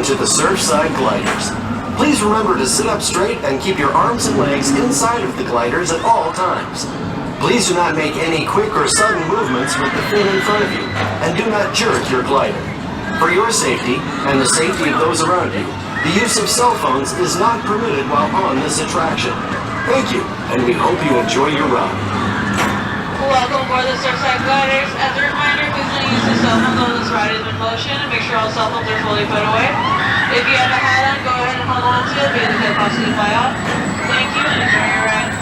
to the Surfside gliders. Please remember to sit up straight and keep your arms and legs inside of the gliders at all times. Please do not make any quick or sudden movements with the fin in front of you, and do not jerk your glider. For your safety, and the safety of those around you, the use of cell phones is not permitted while on this attraction. Thank you, and we hope you enjoy your ride. Welcome aboard the Surfside gliders. As a reminder, please don't use the cell phone while this ride is in motion, and make sure all cell phones are fully put away. If you have a hat on, go ahead and hold on to it because it could possibly fly off. Thank you, and enjoy your ride.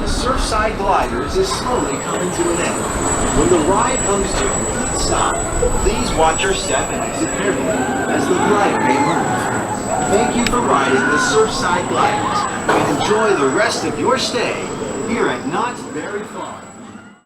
Surfside gliders is slowly coming to an end. When the ride comes to a complete stop, please watch your step and exit carefully as the glider may move. Thank you for riding the Surfside gliders and enjoy the rest of your stay here at Knott's Berry Farm.